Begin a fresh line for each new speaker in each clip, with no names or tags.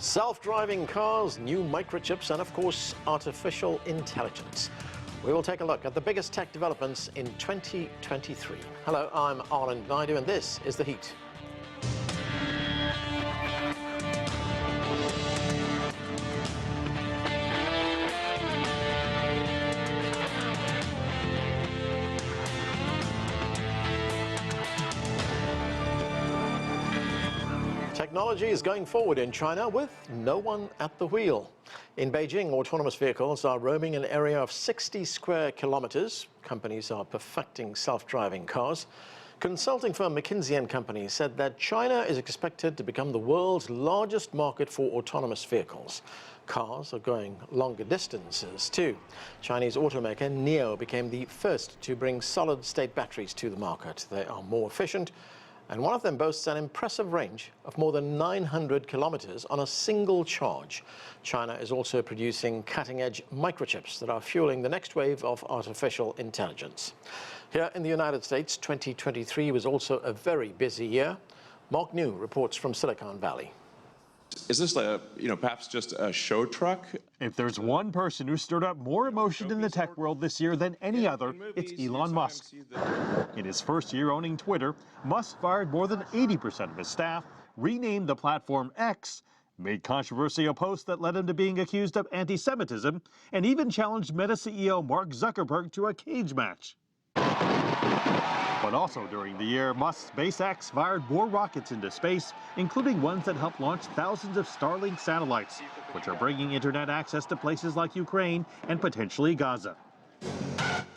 Self-driving cars, new microchips, and of course, artificial intelligence. We will take a look at the biggest tech developments in 2023. Hello, I'm Arlen Naidu, and this is The Heat. Technology is going forward in China with no one at the wheel. In Beijing, autonomous vehicles are roaming an area of 60 square kilometers. Companies are perfecting self-driving cars. Consulting firm McKinsey & Company said that China is expected to become the world's largest market for autonomous vehicles. Cars are going longer distances too. Chinese automaker NIO became the first to bring solid-state batteries to the market. They are more efficient, and one of them boasts an impressive range of more than 900 kilometers on a single charge. China is also producing cutting-edge microchips that are fueling the next wave of artificial intelligence. Here in the United States, 2023 was also a very busy year. Mark New reports from Silicon Valley.
Is this perhaps just a show truck?
If there's one person who stirred up more emotion in the tech world this year than any other, it's Elon Musk. In his first year owning Twitter, Musk fired more than 80% of his staff, renamed the platform X, made controversial posts that led him to being accused of anti-Semitism, and even challenged Meta CEO Mark Zuckerberg to a cage match. But also during the year, Musk's SpaceX fired more rockets into space, including ones that help launch thousands of Starlink satellites, which are bringing internet access to places like Ukraine and potentially Gaza.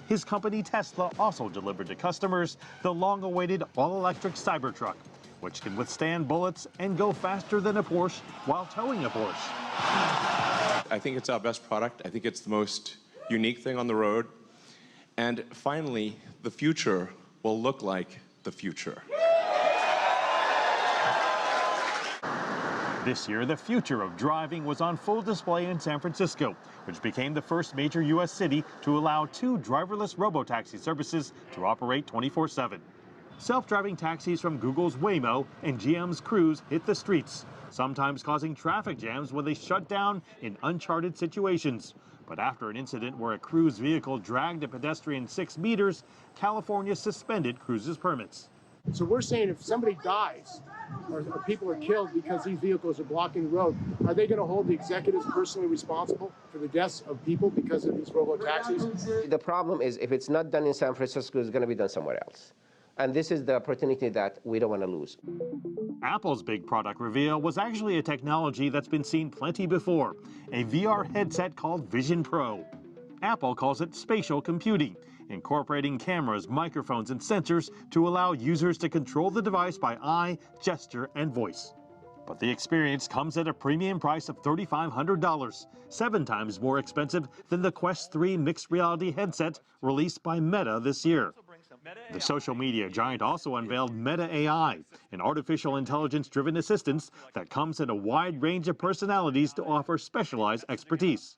His company Tesla also delivered to customers the long-awaited all-electric Cybertruck, which can withstand bullets and go faster than a Porsche while towing a Porsche.
I think it's our best product. I think it's the most unique thing on the road. And finally, the future will look like the future.
This year, the future of driving was on full display in San Francisco, which became the first major U.S. city to allow 2 driverless robotaxi services to operate 24/7. Self-driving taxis from Google's Waymo and GM's Cruise hit the streets, sometimes causing traffic jams when they shut down in uncharted situations. But after an incident where a Cruise vehicle dragged a pedestrian 6 meters, California suspended Cruise's permits.
So we're saying if somebody dies or people are killed because these vehicles are blocking the road, are they going to hold the executives personally responsible for the deaths of people because of these robo-taxis?
The problem is if it's not done in San Francisco, it's going to be done somewhere else. And this is the opportunity that we don't want to lose.
Apple's big product reveal was actually a technology that's been seen plenty before, a VR headset called Vision Pro. Apple calls it spatial computing, incorporating cameras, microphones, and sensors to allow users to control the device by eye, gesture, and voice. But the experience comes at a premium price of $3,500, 7 times more expensive than the Quest 3 mixed reality headset released by Meta this year. The social media giant also unveiled Meta AI, an artificial intelligence-driven assistant that comes in a wide range of personalities to offer specialized expertise.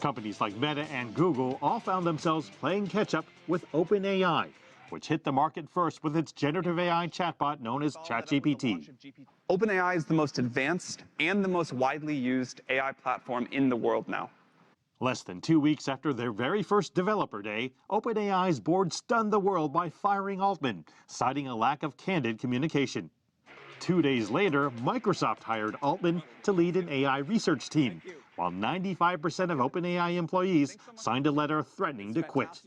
Companies like Meta and Google all found themselves playing catch-up with OpenAI, which hit the market first with its generative AI chatbot known as ChatGPT.
OpenAI is the most advanced and the most widely used AI platform in the world now.
Less than 2 weeks after their very first developer day, OpenAI's board stunned the world by firing Altman, citing a lack of candid communication. 2 days later, Microsoft hired Altman to lead an AI research team, while 95% of OpenAI employees signed a letter threatening to quit.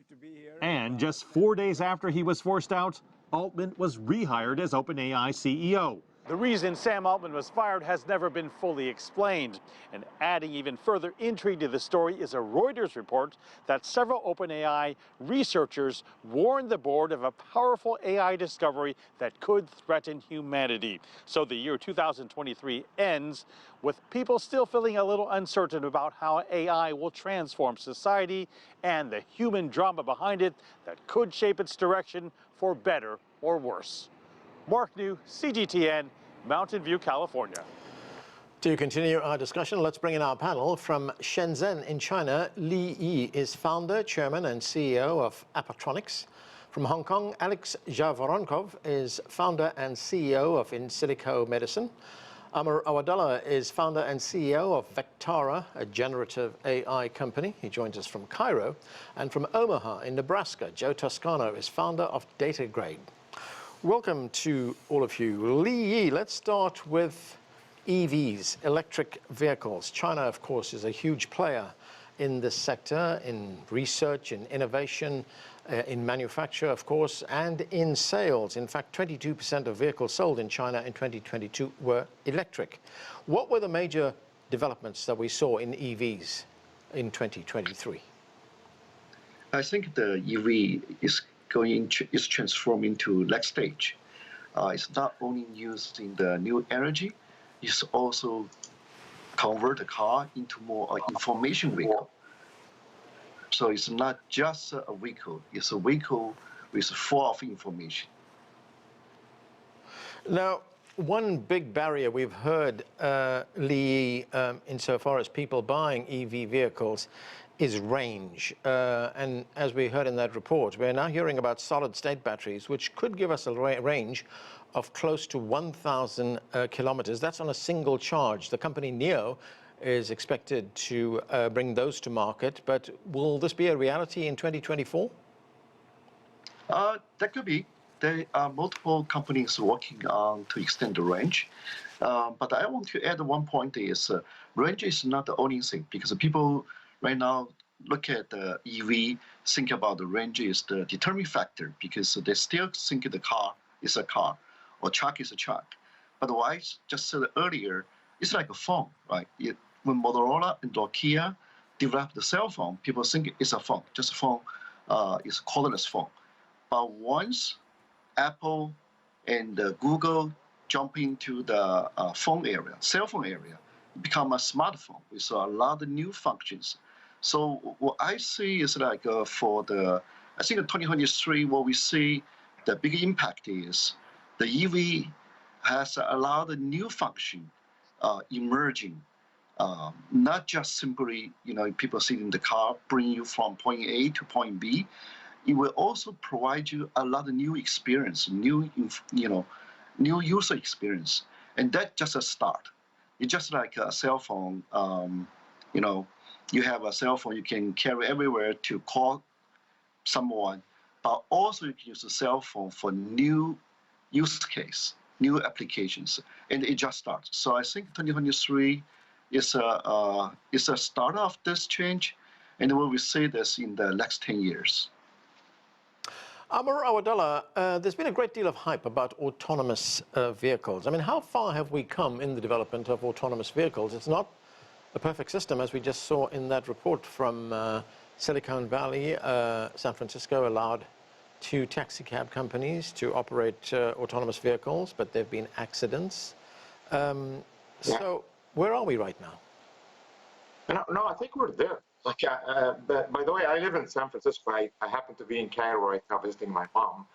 And just 4 days after he was forced out, Altman was rehired as OpenAI CEO.
The reason Sam Altman was fired has never been fully explained. And adding even further intrigue to the story is a Reuters report that several OpenAI researchers warned the board of a powerful AI discovery that could threaten humanity. So the year 2023 ends with people still feeling a little uncertain about how AI will transform society and the human drama behind it that could shape its direction for better or worse. Mark New, CGTN, Mountain View, California.
To continue our discussion, let's bring in our panel. From Shenzhen in China, Li Yi is founder, chairman, and CEO of Appotronics. From Hong Kong, Alex Zhavoronkov is founder and CEO of Insilico Medicine. Amr Awadallah is founder and CEO of Vectara, a generative AI company. He joins us from Cairo. And from Omaha in Nebraska, Joe Toscano is founder of DataGrade. Welcome to all of you. Li Yi, let's start with EVs, electric vehicles. China, of course, is a huge player in this sector, in research, in innovation, in manufacture, of course, and in sales. In fact, 22% of vehicles sold in China in 2022 were electric. What were the major developments that we saw in EVs in 2023?
I think the EV is transforming to next stage. It's not only used in the new energy, it's also convert the car into more information vehicle. So it's not just a vehicle, it's a vehicle with full of information.
Now, one big barrier we've heard, Li, insofar as people buying EV vehicles, is range. And as we heard in that report, we're now hearing about solid-state batteries, which could give us a range of close to 1,000 kilometers. That's on a single charge. The company NIO is expected to bring those to market, but will this be a reality in 2024?
That could be. There are multiple companies working on to extend the range. But I want to add one point is range is not the only thing, because people right now look at the EV, think about the range is the determining factor, because they still think the car is a car or truck is a truck. But what I just said earlier, it's like a phone, right? When Motorola and Nokia developed the cell phone, people think it's a phone, just a phone, it's a cordless phone. But once Apple and Google jump into the phone area, cell phone area, become a smartphone with a lot of new functions. So what I see is like for the, I think in 2023, what we see the big impact is the EV has a lot of new function emerging. Not just simply, people sitting in the car, bring you from point A to point B. It will also provide you a lot of new experience, new user experience. And that's just a start. It's just like a cell phone. You have a cell phone you can carry everywhere to call someone, but also you can use a cell phone for new use case, new applications, and it just starts. So I think 2023 is a start of this change, and we will see this in the next 10 years.
Amr Awadallah, there's been a great deal of hype about autonomous vehicles. I mean, how far have we come in the development of autonomous vehicles? It's not a perfect system, as we just saw in that report from Silicon Valley. San Francisco allowed 2 taxi cab companies to operate autonomous vehicles, but there have been accidents. So where are we right now?
No, I think we're there. Like, but by the way, I live in San Francisco. I happen to be in Cairo right now visiting my mom,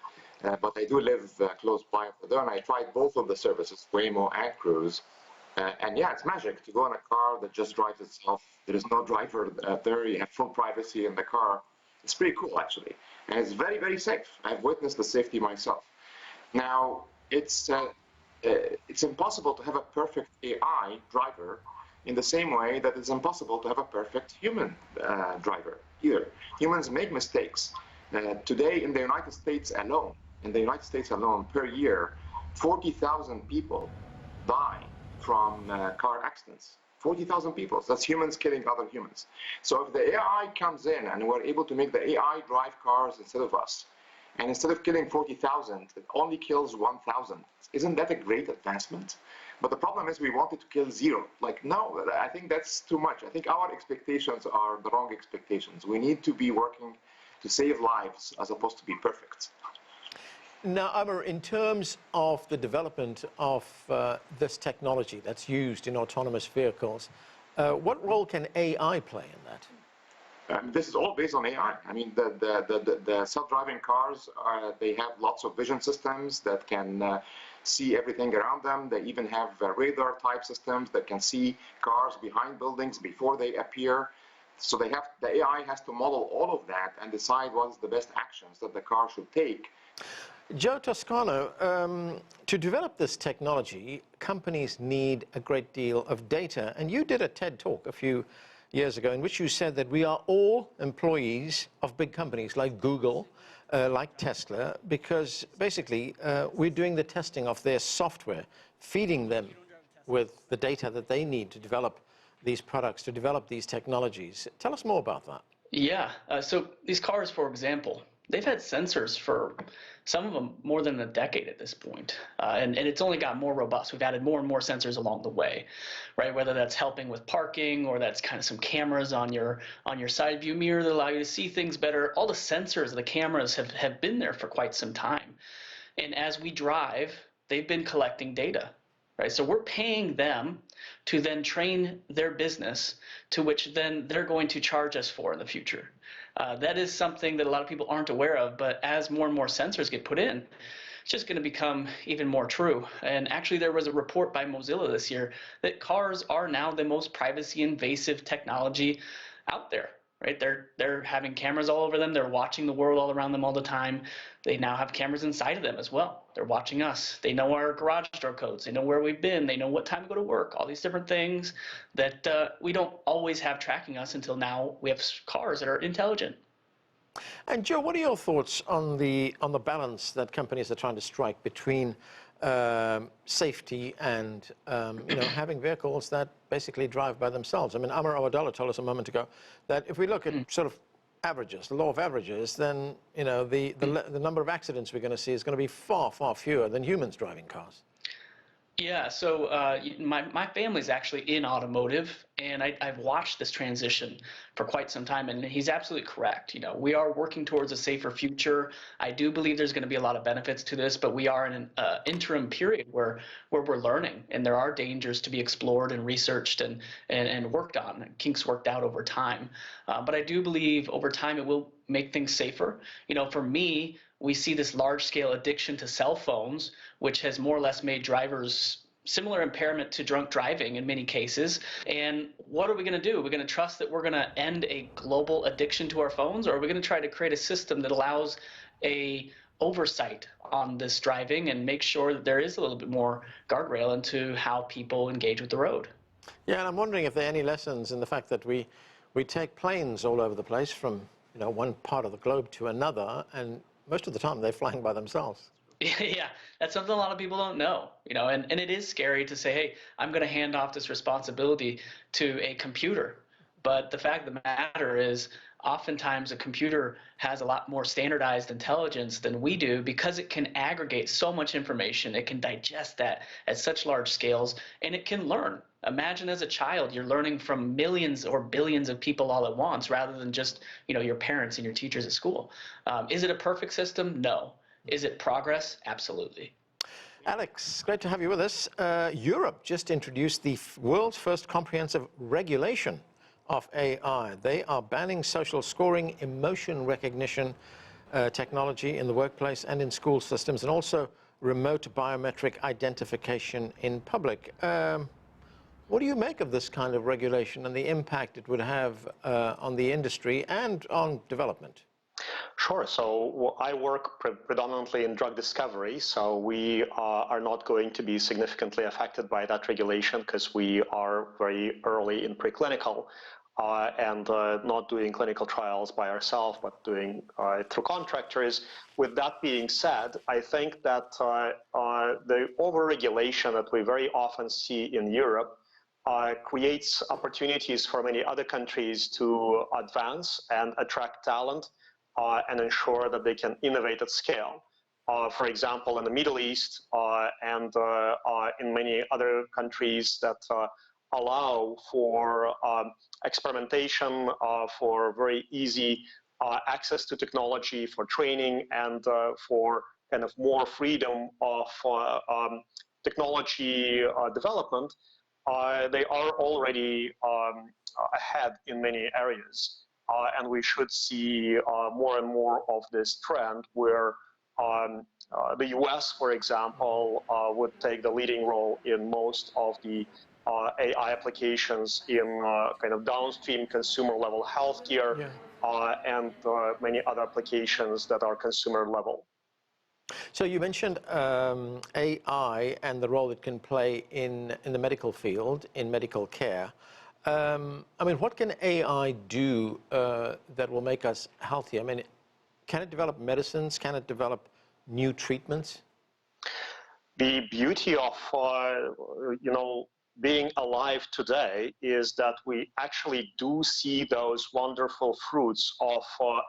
but I do live close by over there, and I tried both of the services, Waymo and Cruise. And yeah, it's magic to go in a car that just drives itself. There is no driver there. You have full privacy in the car. It's pretty cool, actually. And it's very, very safe. I've witnessed the safety myself. Now, it's impossible to have a perfect AI driver in the same way that it's impossible to have a perfect human driver either. Humans make mistakes. Today, in the United States alone, per year, 40,000 people die from car accidents. 40,000 people. So that's humans killing other humans. So if the AI comes in and we're able to make the AI drive cars instead of us, and instead of killing 40,000, it only kills 1,000. Isn't that a great advancement? But the problem is we wanted to kill 0. Like, no, I think that's too much. I think our expectations are the wrong expectations. We need to be working to save lives as opposed to be perfect.
Now, Amr, in terms of the development of this technology that's used in autonomous vehicles, what role can AI play in that?
This is all based on AI. I mean, the self-driving cars, they have lots of vision systems that can see everything around them. They even have radar-type systems that can see cars behind buildings before they appear. So the AI has to model all of that and decide what is the best actions that the car should take.
Joe Toscano, to develop this technology, companies need a great deal of data. And you did a TED talk a few years ago in which you said that we are all employees of big companies like Google, like Tesla, because basically we're doing the testing of their software, feeding them with the data that they need to develop these products, to develop these technologies. Tell us more about that.
Yeah, so these cars, for example, they've had sensors for some of them more than a decade at this point. And it's only got more robust. We've added more and more sensors along the way, right? Whether that's helping with parking or that's kind of some cameras on your side view mirror that allow you to see things better. All the sensors, the cameras have been there for quite some time. And as we drive, they've been collecting data, right? So we're paying them to then train their business, to which then they're going to charge us for in the future. That is something that a lot of people aren't aware of, but as more and more sensors get put in, it's just going to become even more true. And actually, there was a report by Mozilla this year that cars are now the most privacy invasive technology out there. Right? They're having cameras all over them. They're watching the world all around them all the time. They now have cameras inside of them as well. They're watching us. They know our garage door codes. They know where we've been. They know what time to go to work. All these different things that we don't always have tracking us until now we have cars that are intelligent.
And Joe, what are your thoughts on the balance that companies are trying to strike between safety and having vehicles that basically drive by themselves? I mean, Amar Awadallah told us a moment ago that if we look at sort of averages, the law of averages, then the number of accidents we're going to see is going to be far, far fewer than humans driving cars.
Yeah, so my family's actually in automotive, and I've watched this transition for quite some time, and he's absolutely correct. We are working towards a safer future. I do believe there's going to be a lot of benefits to this, but we are in an interim period where we're learning, and there are dangers to be explored and researched and worked on, kinks worked out over time. But I do believe over time it will make things safer. For me, we see this large-scale addiction to cell phones, which has more or less made drivers similar impairment to drunk driving in many cases. And what are we going to do? Are we going to trust that we're going to end a global addiction to our phones, or are we going to try to create a system that allows a oversight on this driving and make sure that there is a little bit more guardrail into how people engage with the road?
Yeah, and I'm wondering if there are any lessons in the fact that we take planes all over the place from one part of the globe to another, and most of the time they're flying by themselves.
Yeah, that's something a lot of people don't know, and it is scary to say, hey, I'm going to hand off this responsibility to a computer. But the fact of the matter is, oftentimes a computer has a lot more standardized intelligence than we do because it can aggregate so much information. It can digest that at such large scales, and it can learn. Imagine as a child, you're learning from millions or billions of people all at once rather than just, your parents and your teachers at school. Is it a perfect system? No. Is it progress? Absolutely.
Alex, great to have you with us. Europe just introduced the world's first comprehensive regulation of AI. They are banning social scoring, emotion recognition technology in the workplace and in school systems, and also remote biometric identification in public. What do you make of this kind of regulation and the impact it would have on the industry and on development?
Sure. So I work predominantly in drug discovery, so we are not going to be significantly affected by that regulation because we are very early in preclinical and not doing clinical trials by ourselves, but doing it through contractors. With that being said, I think that the overregulation that we very often see in Europe creates opportunities for many other countries to advance and attract talent and ensure that they can innovate at scale. For example, in the Middle East and in many other countries that allow for experimentation, for very easy access to technology, for training, and for kind of more freedom of technology development, they are already ahead in many areas. And we should see more and more of this trend where the US, for example, would take the leading role in most of the AI applications in kind of downstream consumer level healthcare and many other applications that are consumer level.
So you mentioned AI and the role it can play in the medical field, in medical care. I mean, what can AI do that will make us healthier? I mean, can it develop medicines? Can it develop new treatments?
The beauty of being alive today is that we actually do see those wonderful fruits of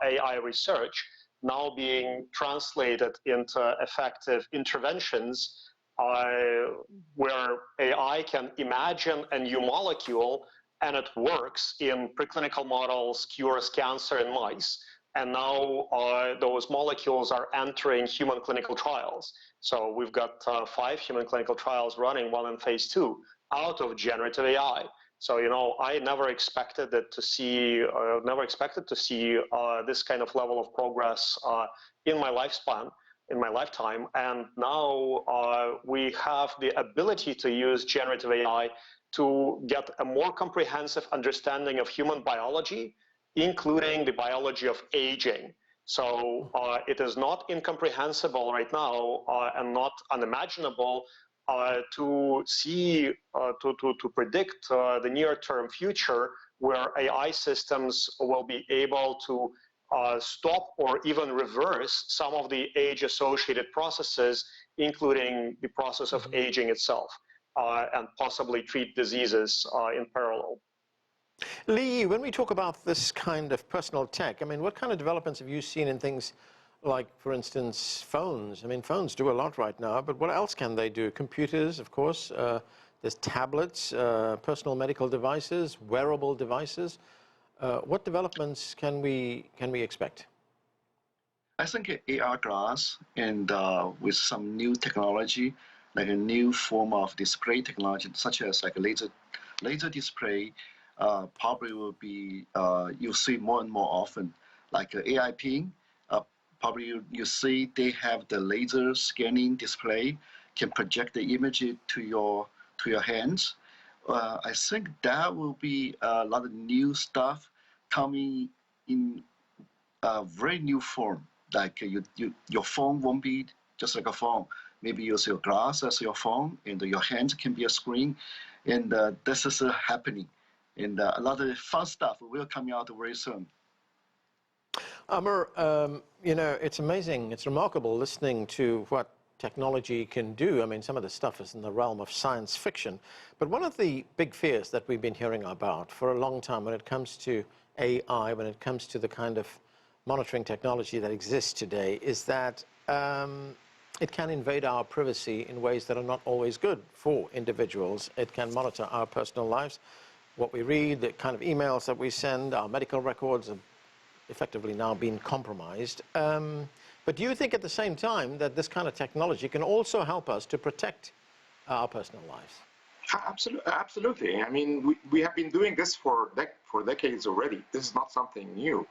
AI research now being translated into effective interventions where AI can imagine a new molecule and it works in preclinical models, cures cancer in mice. And now those molecules are entering human clinical trials. So we've got 5 human clinical trials running, 1 in phase 2, out of generative AI. So, I never expected to see this kind of level of progress in my lifespan, in my lifetime. And now we have the ability to use generative AI to get a more comprehensive understanding of human biology, including the biology of aging. So it is not incomprehensible right now and not unimaginable to see, to predict the near-term future where AI systems will be able to stop or even reverse some of the age-associated processes, including the process of aging itself, and possibly treat diseases in parallel.
Lee, when we talk about this kind of personal tech, I mean, what kind of developments have you seen in things like, for instance, phones? I mean, phones do a lot right now, but what else can they do? Computers, of course. There's tablets, personal medical devices, wearable devices. What developments can we expect?
I think AR glass and with some new technology, like a new form of display technology, such as like a laser display, probably will be you'll see more and more often, like AI ping. Probably you see they have the laser scanning display, can project the image to your hands. I think that will be a lot of new stuff coming in a very new form. Like your phone won't be just like a phone. Maybe use your glass as your phone, and your hand can be a screen. And this is happening. And a lot of fun stuff will come out very soon.
Amr, it's amazing, it's remarkable listening to what technology can do. I mean, some of the stuff is in the realm of science fiction. But one of the big fears that we've been hearing about for a long time when it comes to AI, when it comes to the kind of monitoring technology that exists today, is that it can invade our privacy in ways that are not always good for individuals. It can monitor our personal lives, what we read, the kind of emails that we send, our medical records have effectively now been compromised. But do you think at the same time that this kind of technology can also help us to protect our personal lives?
Absolutely. I mean, we have been doing this for decades already. This is not something new.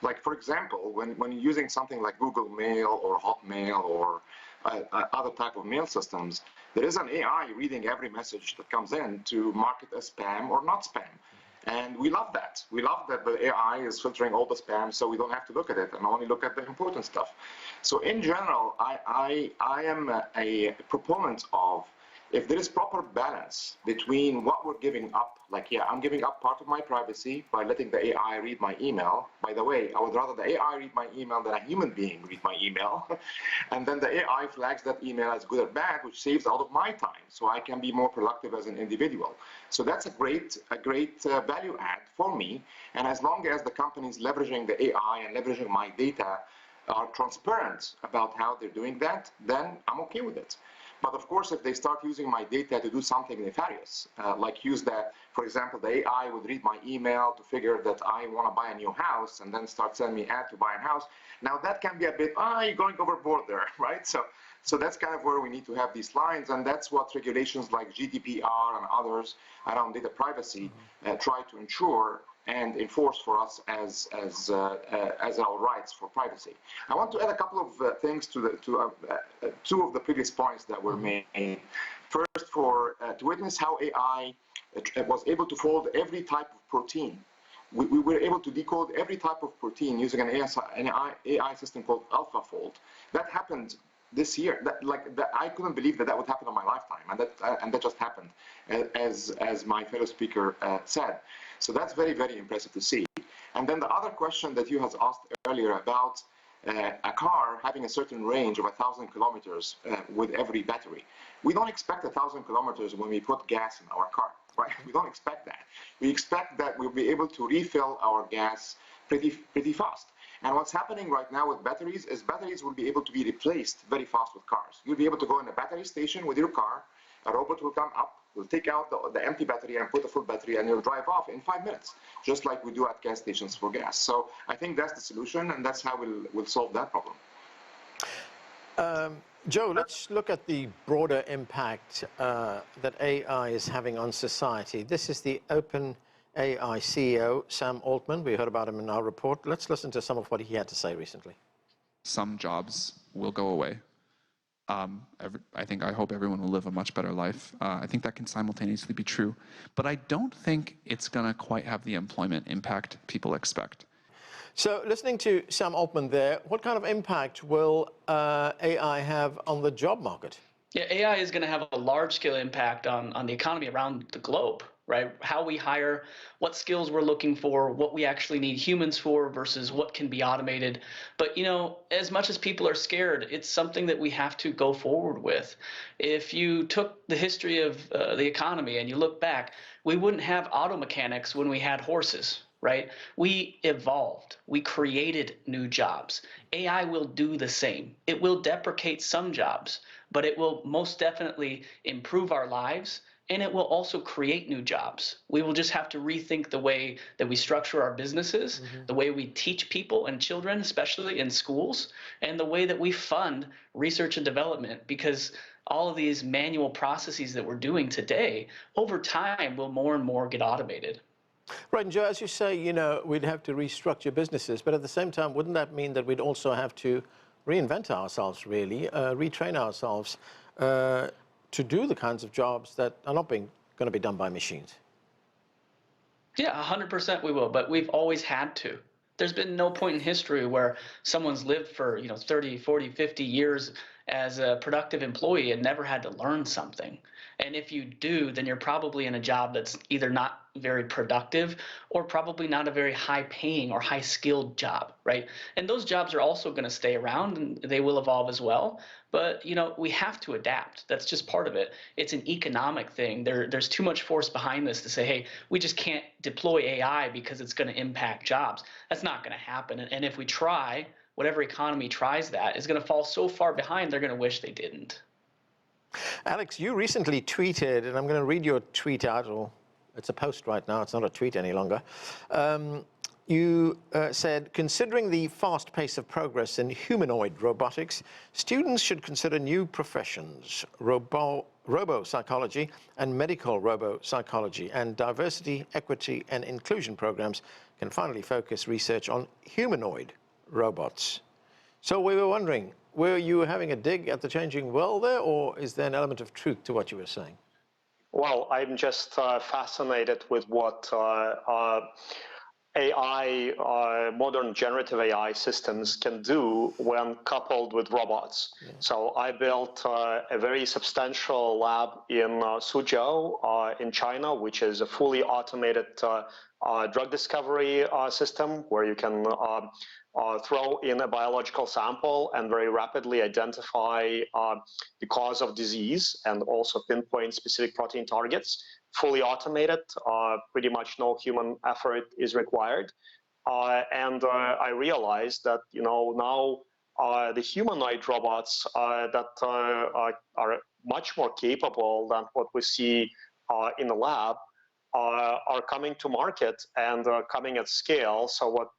Like, for example, when you're using something like Google Mail or Hotmail or other type of mail systems, there is an AI reading every message that comes in to mark it as spam or not spam. And we love that. We love that the AI is filtering all the spam so we don't have to look at it and only look at the important stuff. So in general, I am a proponent of, if there is proper balance between what we're giving up, like, yeah, I'm giving up part of my privacy by letting the AI read my email. By the way, I would rather the AI read my email than a human being read my email. And then the AI flags that email as good or bad, which saves out of my time, so I can be more productive as an individual. So that's a great value add for me. And as long as the companies leveraging the AI and leveraging my data are transparent about how they're doing that, then I'm okay with it. But of course, if they start using my data to do something nefarious, like use that, for example, the AI would read my email to figure that I want to buy a new house and then start sending me ad to buy a house. Now that can be a bit, you're going overboard there, right? So that's kind of where we need to have these lines, and that's what regulations like GDPR and others around data privacy try to ensure and enforce for us as our rights for privacy. I want to add a couple of things to two of the previous points that were made. First, to witness how AI was able to fold every type of protein. We were able to decode every type of protein using an AI system called AlphaFold. That happened this year. I couldn't believe that would happen in my lifetime, and that just happened, as my fellow speaker said. So that's very, very impressive to see. And then the other question that you had asked earlier about a car having a certain range of 1,000 kilometers with every battery. We don't expect 1,000 kilometers when we put gas in our car, right? We don't expect that. We expect that we'll be able to refill our gas pretty fast. And what's happening right now with batteries is batteries will be able to be replaced very fast with cars. You'll be able to go in a battery station with your car, a robot will come up, will take out the empty battery and put a full battery, and you'll drive off in 5 minutes, just like we do at gas stations for gas. So I think that's the solution, and that's how we'll solve that problem.
Joe, let's look at the broader impact that AI is having on society. This is the OpenAI CEO, Sam Altman. We heard about him in our report. Let's listen to some of what he had to say recently.
Some jobs will go away. I hope everyone will live a much better life. I think that can simultaneously be true, but I don't think it's going to quite have the employment impact people expect.
So listening to Sam Altman there, what kind of impact will AI have on the job market?
Yeah, AI is going to have a large-scale impact on the economy around the globe, right? How we hire, what skills we're looking for, what we actually need humans for versus what can be automated. But, you know, as much as people are scared, it's something that we have to go forward with. If you took the history of the economy and you look back, we wouldn't have auto mechanics when we had horses, right? We evolved. We created new jobs. AI will do the same. It will deprecate some jobs, but it will most definitely improve our lives, and it will also create new jobs. We will just have to rethink the way that we structure our businesses, the way we teach people and children, especially in schools, and the way that we fund research and development, because all of these manual processes that we're doing today, over time, will more and more get automated.
Right, and Joe, as you say, you know, we'd have to restructure businesses, but at the same time, wouldn't that mean that we'd also have to reinvent ourselves, really, retrain ourselves to do the kinds of jobs that are not going to be done by machines?
Yeah, 100% we will, but we've always had to. There's been no point in history where someone's lived for 30, 40, 50 years as a productive employee and never had to learn something. And if you do, then you're probably in a job that's either not very productive or probably not a very high paying or high skilled job, right? And those jobs are also going to stay around and they will evolve as well. But, you know, we have to adapt. That's just part of it. It's an economic thing. There's too much force behind this to say, hey, we just can't deploy AI because it's going to impact jobs. That's not going to happen. And if we try, whatever economy tries that is going to fall so far behind, they're going to wish they didn't.
Alex, you recently tweeted, and I'm going to read your tweet out, or it's a post right now, it's not a tweet any longer. You said, considering the fast pace of progress in humanoid robotics, students should consider new professions, robo-psychology and medical robo-psychology, and diversity, equity and inclusion programs can finally focus research on humanoid robots. So we were wondering, were you having a dig at the changing world there, or is there an element of truth to what you were saying?
Well, I'm just fascinated with what AI, modern generative AI systems can do when coupled with robots. Yeah. So I built a very substantial lab in Suzhou in China, which is a fully automated drug discovery system where you can throw in a biological sample and very rapidly identify the cause of disease and also pinpoint specific protein targets. Fully automated, pretty much no human effort is required. And I realized that, you know, now the humanoid robots that are much more capable than what we see in the lab are coming to market and coming at scale. So what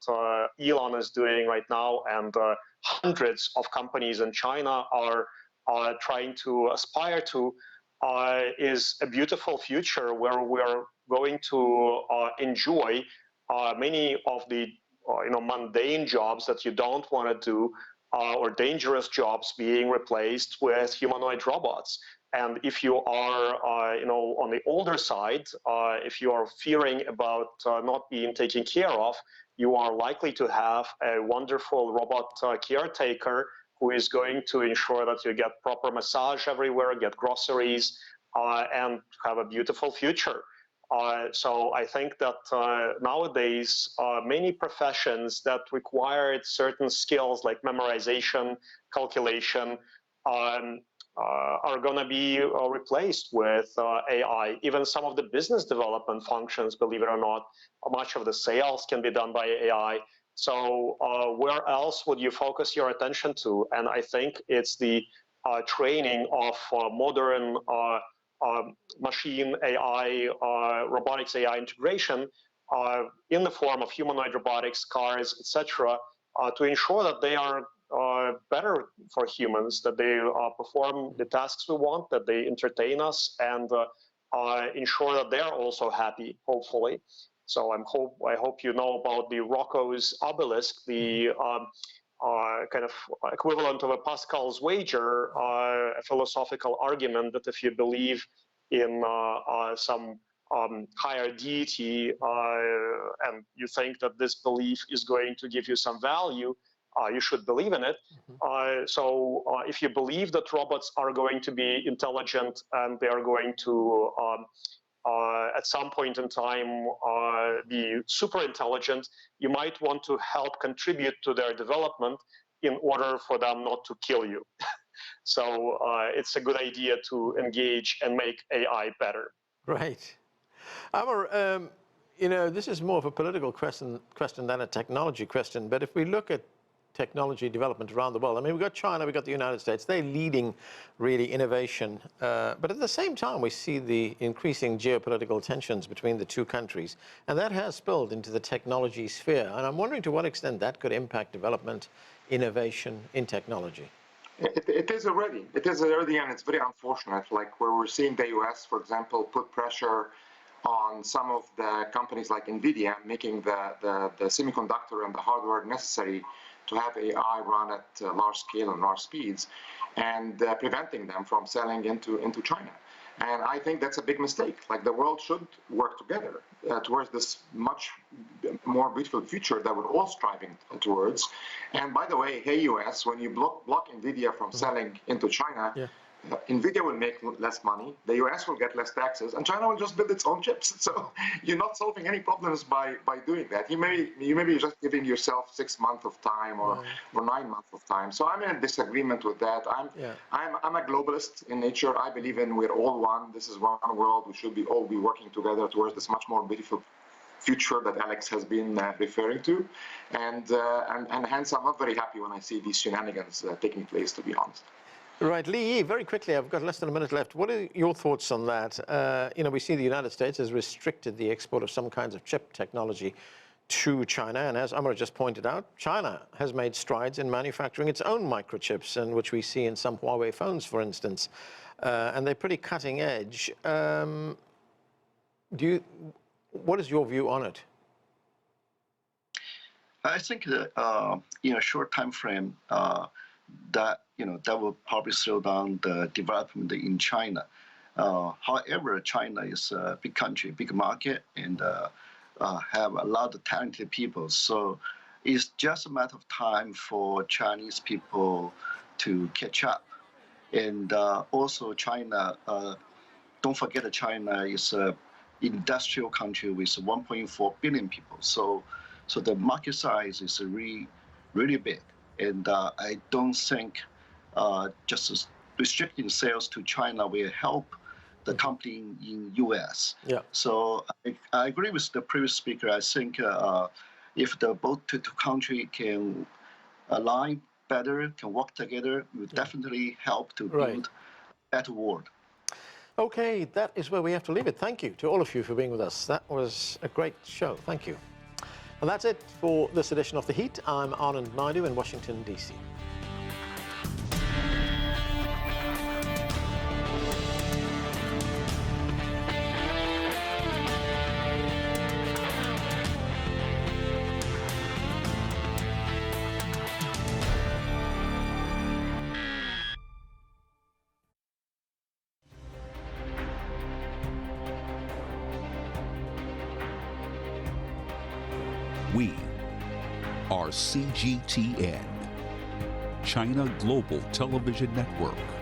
Elon is doing right now and hundreds of companies in China are trying to aspire to is a beautiful future where we're going to enjoy many of the mundane jobs that you don't want to do or dangerous jobs being replaced with humanoid robots. And if you are, on the older side, if you are fearing about not being taken care of, you are likely to have a wonderful robot caretaker who is going to ensure that you get proper massage everywhere, get groceries, and have a beautiful future. So I think that nowadays, many professions that required certain skills like memorization, calculation, are going to be replaced with AI. Even some of the business development functions, believe it or not, much of the sales can be done by AI. So where else would you focus your attention to? And I think it's the training of modern machine AI, robotics AI integration in the form of humanoid robotics, cars, etc., to ensure that they are better for humans, that they perform the tasks we want, that they entertain us, and ensure that they're also happy, hopefully. So I hope you know about the Rocco's obelisk, the kind of equivalent of a Pascal's wager, a philosophical argument that if you believe in some higher deity and you think that this belief is going to give you some value, you should believe in it. So if you believe that robots are going to be intelligent and they are going to, at some point in time, be super intelligent, you might want to help contribute to their development in order for them not to kill you. So it's a good idea to engage and make AI better.
Right. Amar, you know, this is more of a political question than a technology question, but if we look at technology development around the world, I mean, we've got China, we've got the United States, they're leading really innovation, but at the same time we see the increasing geopolitical tensions between the two countries, and that has spilled into the technology sphere, and I'm wondering to what extent that could impact development, innovation in technology.
It is already, and it's very unfortunate, like where we're seeing the US, for example, put pressure on some of the companies like NVIDIA, making the semiconductor and the hardware necessary to have AI run at large scale and large speeds, and preventing them from selling into China. And I think that's a big mistake. Like, the world should work together towards this much more beautiful future that we're all striving towards. And by the way, hey US, when you block NVIDIA from selling into China, NVIDIA will make less money, the US will get less taxes, and China will just build its own chips. So you're not solving any problems by doing that. You may be just giving yourself 6 months of time or 9 months of time. So I'm in a disagreement with that. I'm a globalist in nature. I believe in we're all one. This is one world. We should all be working together towards this much more beautiful future that Alex has been referring to, and hence I'm not very happy when I see these shenanigans taking place, to be honest.
Right, Li, very quickly, I've got less than a minute left. What are your thoughts on that? You know, we see the United States has restricted the export of some kinds of chip technology to China, and as Amar just pointed out, China has made strides in manufacturing its own microchips, and which we see in some Huawei phones, for instance, and they're pretty cutting edge. What is your view on it?
I think that in a short time frame, that will probably slow down the development in China. However, China is a big country, big market, and have a lot of talented people. So it's just a matter of time for Chinese people to catch up. And also China, don't forget that China is an industrial country with 1.4 billion people. So the market size is really, really big. And I don't think just restricting sales to China will help the company in US. So I agree with the previous speaker. I think if both two countries can align better, can work together, it will definitely help to build a better world.
Okay, that is where we have to leave it. Thank you to all of you for being with us. That was a great show. Thank you. And that's it for this edition of The Heat. I'm Anand Naidu in Washington, D.C.
We are CGTN. China Global Television Network.